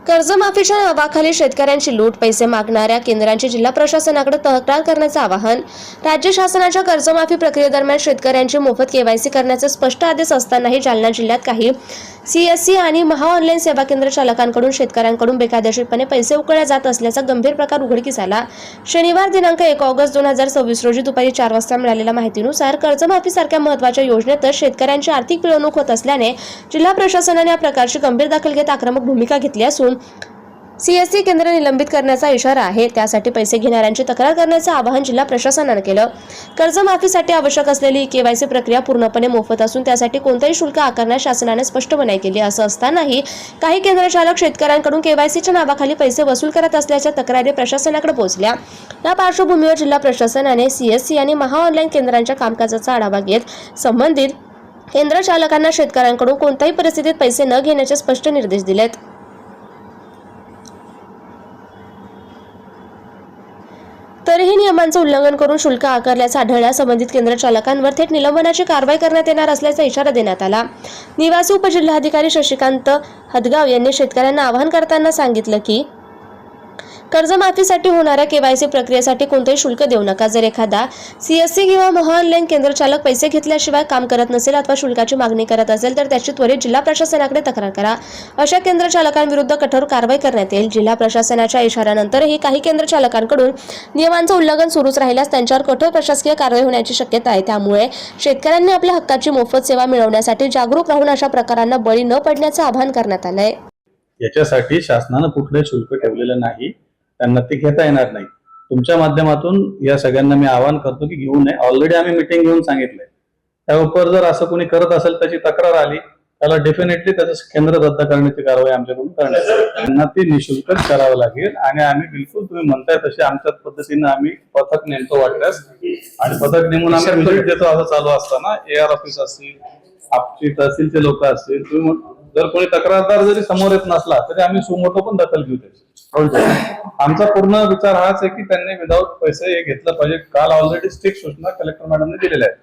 कर्जमाफीच्या नावाखाली शेतकऱ्यांची लूट, पैसे मागणाऱ्या केंद्रांची जिल्हा प्रशासनाकडे तक्रार करण्याचे आवाहन. राज्य शासनाच्या कर्जमाफी प्रक्रियेदरम्यान शेतकऱ्यांची मोफत केवायसी करण्याचे स्पष्ट आदेश असतानाही जालना जिल्ह्यात काही सीएससी आणि महा ऑनलाईन सेवा केंद्र चालकांकडून शेतकऱ्यांकडून बेकायदेशीरपणे पैसे उकळले जात असल्याचा गंभीर प्रकार उघडकीस आला. शनिवार दिनांक 1 ऑगस्ट 2026 रोजी दुपारी 4 वाजता मिळालेल्या माहितीनुसार कर्जमाफीसारख्या महत्त्वाच्या योजनेतच शेतकऱ्यांची आर्थिक पिळवणूक होत असल्याने जिल्हा प्रशासनाने या प्रकारची गंभीर दखल घेत आक्रमक भूमिका घेतली असून सीएससी केंद्र निलंबित करण्याचा इशारा आहे. त्यासाठी पैसे घेणाऱ्यांची तक्रार करण्याचे आवाहन जिल्हा प्रशासनाने केलं. कर्जमाफीसाठी आवश्यक असलेली केवायसी प्रक्रिया पूर्णपणे मोफत असून त्यासाठी कोणतेही शुल्क आकारण्यास शासनाने स्पष्ट मनाई केली. असं असतानाही काही केंद्र चालक शेतकऱ्यांकडून केवायसीच्या नावाखाली पैसे वसूल करत असल्याच्या तक्रारी प्रशासनाकडे पोहोचल्या. या पार्श्वभूमीवर जिल्हा प्रशासनाने सीएससी आणि महा ऑनलाईन केंद्रांच्या कामकाजाचा आढावा घेत संबंधित केंद्र चालकांना शेतकऱ्यांकडून कोणत्याही परिस्थितीत पैसे न घेण्याचे स्पष्ट निर्देश दिलेत. तरीही नियमांचं उल्लंघन करून शुल्क आकारल्याचं आढळल्यास संबंधित केंद्र चालकांवर थेट निलंबनाची कारवाई करण्यात येणार असल्याचा इशारा देण्यात आला. निवासी उपजिल्हाधिकारी शशिकांत हदगाव यांनी शेतकऱ्यांना आवाहन करताना सांगितलं की कर्जमाफीसाठी होणाऱ्या केवायसी प्रक्रियेसाठी कोणतेही शुल्क देऊ नका. जर एखादा सीएससी किंवा महा ऑनलाईन केंद्र चालक पैसे घेतल्याशिवाय काम करत नसेल अथवा शुल्काची मागणी करत असेल तर त्याची त्वरित जिल्हा प्रशासनाकडे तक्रार करा. अशा केंद्र चालकांविरुद्ध कठोर कारवाई करण्यात येईल. जिल्हा प्रशासनाच्या इशाऱ्यानंतरही काही केंद्र चालकांकडून नियमांचं उल्लंघन सुरूच राहिल्यास त्यांच्यावर कठोर प्रशासकीय कारवाई होण्याची शक्यता आहे. त्यामुळे शेतकऱ्यांनी आपल्या हक्काची मोफत सेवा मिळवण्यासाठी जागरूक राहून अशा प्रकारांना बळी न पडण्याचं आवाहन करण्यात आलंय. याच्यासाठी शासनानं कुठलंही शुल्क ठेवलेलं नाही, त्यांना ते घेता येणार नाही. तुमच्या माध्यमातून या सगळ्यांना मी आवाहन करतो की घेऊ नये. ऑलरेडी आम्ही मीटिंग घेऊन सांगितलंय. त्यावर जर असं कोणी करत असेल, त्याची तक्रार आली, त्याला डेफिनेटली त्याचं केंद्र रद्द करण्याची कारवाई आमच्याकडून करण्यात येईल. त्यांना ती निःशुल्कच करावं लागेल आणि आम्ही बिलकुल तुम्ही म्हणताय तसे आमच्या पद्धतीनं आम्ही पथक नेमतो वाटल्यास आणि पथक नेमून आम्ही व्हिजिट देतो. असं चालू असताना AR ऑफिस असतील, आपची तहसीलचे लोक असतील, तुम्ही जर कोणी तक्रारदार जरी समोर येत नसला तरी आम्ही सुमोटो पण दखल घेऊ त्याची. आमचा पूर्ण विचार हाच आहे की त्यांनी विदाऊट पैसे हे घेतलं पाहिजे. काल ऑलरेडी स्ट्रिक्ट सूचना कलेक्टर मॅडमने दिलेल्या आहेत.